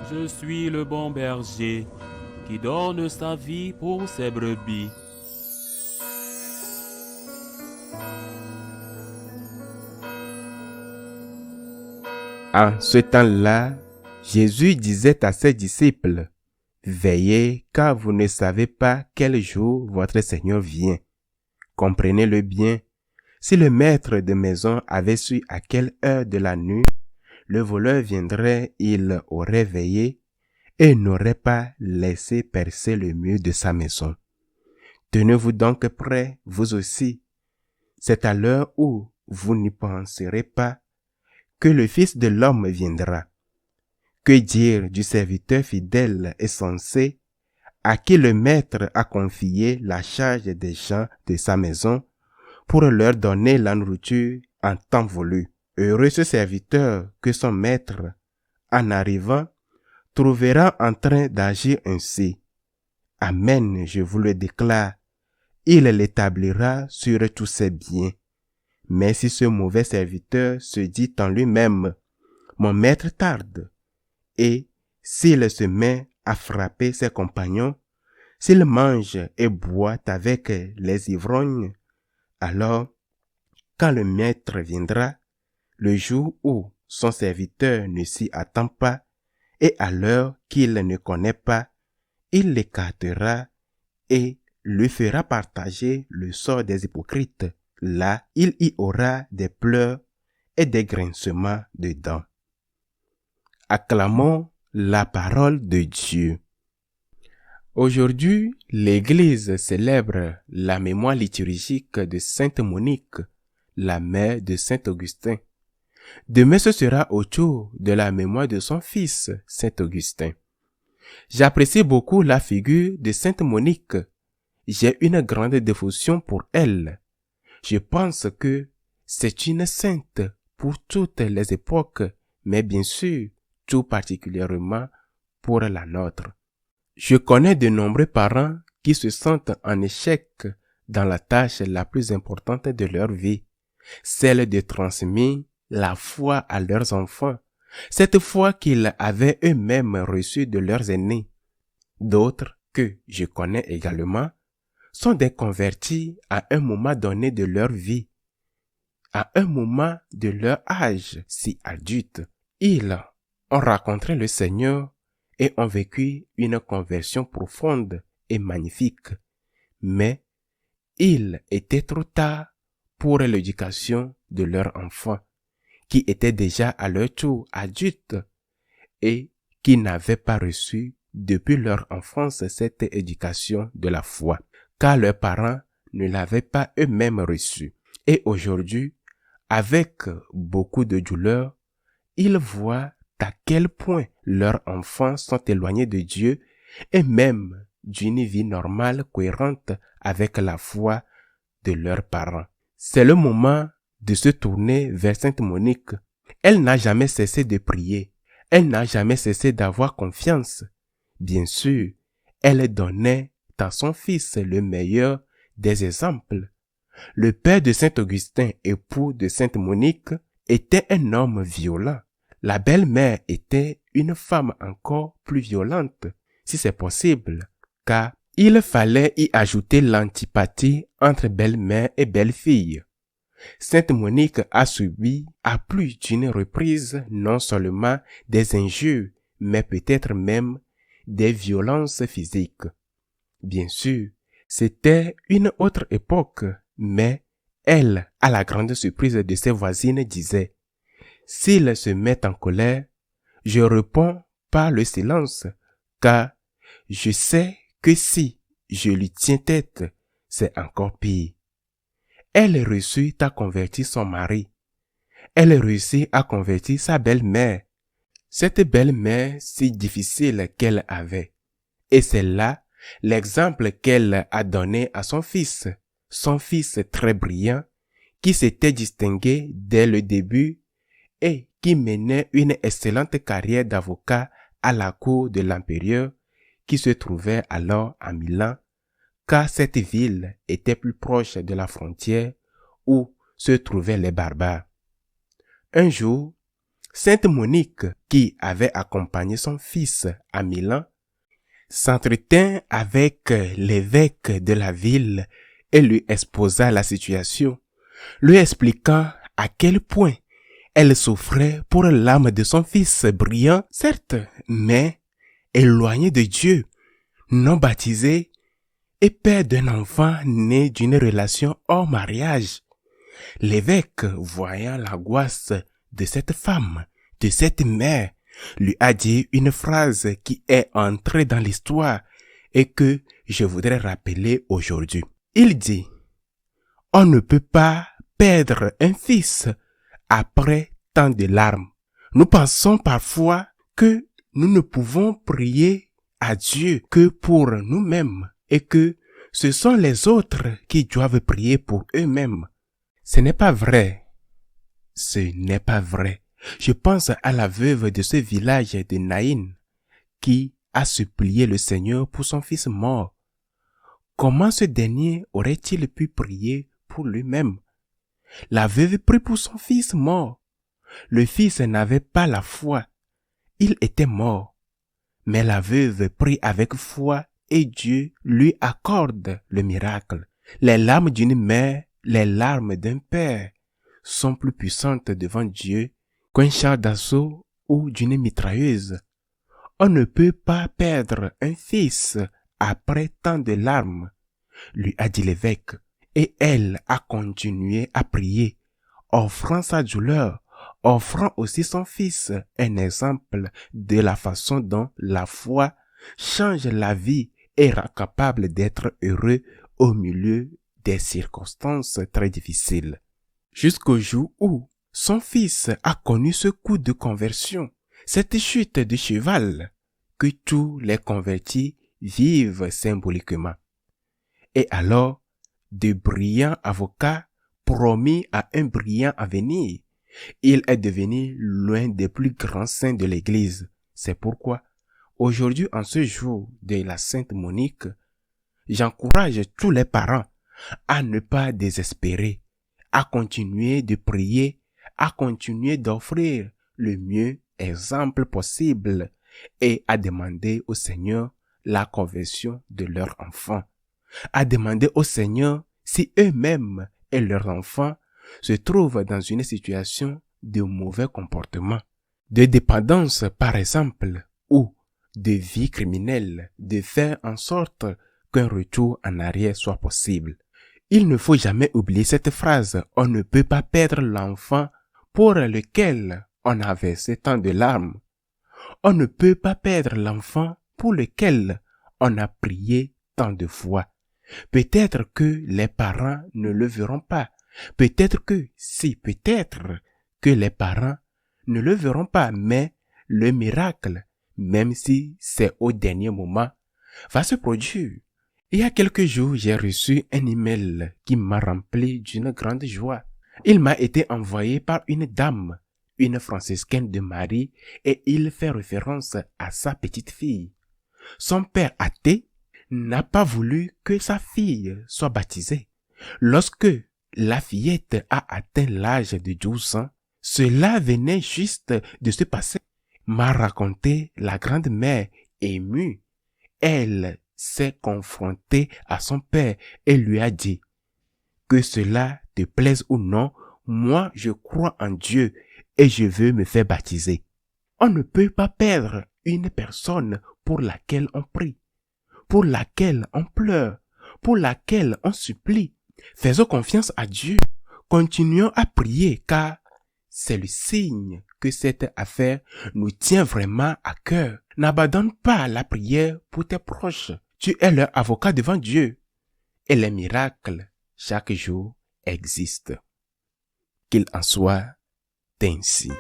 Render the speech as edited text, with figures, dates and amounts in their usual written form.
Je suis le bon berger qui donne sa vie pour ses brebis. En ce temps-là, Jésus disait à ses disciples, « Veillez, car vous ne savez pas quel jour votre Seigneur vient. Comprenez-le bien. Si le maître de maison avait su à quelle heure de la nuit le voleur viendrait, il aurait veillé et n'aurait pas laissé percer le mur de sa maison. Tenez-vous donc prêts, vous aussi. C'est à l'heure où vous n'y penserez pas que le Fils de l'homme viendra. Que dire du serviteur fidèle et sensé à qui le maître a confié la charge des gens de sa maison pour leur donner la nourriture en temps voulu? Heureux ce serviteur que son maître, en arrivant, trouvera en train d'agir ainsi. Amen, je vous le déclare, il l'établira sur tous ses biens. Mais si ce mauvais serviteur se dit en lui-même, « Mon maître tarde », et s'il se met à frapper ses compagnons, s'il mange et boit avec les ivrognes, alors, quand le maître viendra, le jour où son serviteur ne s'y attend pas, et à l'heure qu'il ne connaît pas, il l'écartera et lui fera partager le sort des hypocrites. Là, il y aura des pleurs et des grincements de dents. Acclamons la parole de Dieu. Aujourd'hui, l'Église célèbre la mémoire liturgique de Sainte Monique, la mère de Saint Augustin. Demain, ce sera au tour de la mémoire de son fils, Saint Augustin. J'apprécie beaucoup la figure de Sainte Monique. J'ai une grande dévotion pour elle. Je pense que c'est une sainte pour toutes les époques, mais bien sûr, tout particulièrement pour la nôtre. Je connais de nombreux parents qui se sentent en échec dans la tâche la plus importante de leur vie, celle de transmettre la foi à leurs enfants, cette foi qu'ils avaient eux-mêmes reçue de leurs aînés. D'autres, que je connais également, sont des convertis à un moment donné de leur vie, à un moment de leur âge si adulte. Ils ont rencontré le Seigneur et ont vécu une conversion profonde et magnifique. Mais il était trop tard pour l'éducation de leurs enfants, qui étaient déjà à leur tour adultes et qui n'avaient pas reçu depuis leur enfance cette éducation de la foi, car leurs parents ne l'avaient pas eux-mêmes reçue. Et aujourd'hui, avec beaucoup de douleur, ils voient à quel point leurs enfants sont éloignés de Dieu et même d'une vie normale cohérente avec la foi de leurs parents. C'est le moment de se tourner vers Sainte Monique. Elle n'a jamais cessé de prier. Elle n'a jamais cessé d'avoir confiance. Bien sûr, elle donnait à son fils le meilleur des exemples. Le père de Saint Augustin, époux de Sainte Monique, était un homme violent. La belle-mère était une femme encore plus violente, si c'est possible, car il fallait y ajouter l'antipathie entre belle-mère et belle-fille. Sainte Monique a subi à plus d'une reprise non seulement des injures, mais peut-être même des violences physiques. Bien sûr, c'était une autre époque, mais elle, à la grande surprise de ses voisines, disait « S'il se met en colère, je réponds par le silence, car je sais que si je lui tiens tête, c'est encore pire. » Elle réussit à convertir son mari. Elle réussit à convertir sa belle-mère. Cette belle-mère si difficile qu'elle avait. Et c'est là l'exemple qu'elle a donné à son fils très brillant, qui s'était distingué dès le début et qui menait une excellente carrière d'avocat à la cour de l'empereur qui se trouvait alors à Milan, car cette ville était plus proche de la frontière où se trouvaient les barbares. Un jour, Sainte Monique, qui avait accompagné son fils à Milan, s'entretint avec l'évêque de la ville et lui exposa la situation, lui expliquant à quel point elle souffrait pour l'âme de son fils brillant, certes, mais éloigné de Dieu, non baptisé et père d'un enfant né d'une relation hors mariage. L'évêque, voyant l'angoisse de cette femme, de cette mère, lui a dit une phrase qui est entrée dans l'histoire et que je voudrais rappeler aujourd'hui. Il dit, « On ne peut pas perdre un fils après tant de larmes. » Nous pensons parfois que nous ne pouvons prier à Dieu que pour nous-mêmes et que ce sont les autres qui doivent prier pour eux-mêmes. Ce n'est pas vrai. Ce n'est pas vrai. Je pense à la veuve de ce village de Naïn qui a supplié le Seigneur pour son fils mort. Comment ce dernier aurait-il pu prier pour lui-même? La veuve prie pour son fils mort. Le fils n'avait pas la foi. Il était mort. Mais la veuve prie avec foi et Dieu lui accorde le miracle. Les larmes d'une mère, les larmes d'un père sont plus puissantes devant Dieu qu'un char d'assaut ou d'une mitrailleuse. On ne peut pas perdre un fils après tant de larmes, lui a dit l'évêque, et elle a continué à prier, offrant sa douleur, offrant aussi son fils, un exemple de la façon dont la foi change la vie et rend capable d'être heureux au milieu des circonstances très difficiles. Jusqu'au jour où son fils a connu ce coup de conversion, cette chute de cheval que tous les convertis vivent symboliquement. Et alors, de brillants avocats promis à un brillant avenir, il est devenu l'un des plus grands saints de l'Église. C'est pourquoi, aujourd'hui, en ce jour de la Sainte Monique, j'encourage tous les parents à ne pas désespérer, à continuer de prier, à continuer d'offrir le mieux exemple possible et à demander au Seigneur la conversion de leurs enfants, à demander au Seigneur si eux-mêmes et leurs enfants se trouvent dans une situation de mauvais comportement, de dépendance par exemple, ou de vie criminelle, de faire en sorte qu'un retour en arrière soit possible. Il ne faut jamais oublier cette phrase, on ne peut pas perdre l'enfant pour lequel on a versé tant de larmes. On ne peut pas perdre l'enfant pour lequel on a prié tant de fois. Peut-être que les parents ne le verront pas. Peut-être que les parents ne le verront pas, mais le miracle, même si c'est au dernier moment, va se produire. Il y a quelques jours, j'ai reçu un email qui m'a rempli d'une grande joie. Il m'a été envoyé par une dame, une franciscaine de Marie, et il fait référence à sa petite fille. Son père athée n'a pas voulu que sa fille soit baptisée. Lorsque la fillette a atteint l'âge de 12 ans, cela venait juste de se passer. M'a raconté la grande-mère émue. Elle s'est confrontée à son père et lui a dit, « Que cela te plaise ou non, moi je crois en Dieu et je veux me faire baptiser. » On ne peut pas perdre une personne pour laquelle on prie, pour laquelle on pleure, pour laquelle on supplie. Faisons confiance à Dieu. Continuons à prier car c'est le signe que cette affaire nous tient vraiment à cœur. N'abandonne pas la prière pour tes proches. Tu es leur avocat devant Dieu. Et les miracles, chaque jour, existent. Qu'il en soit ainsi.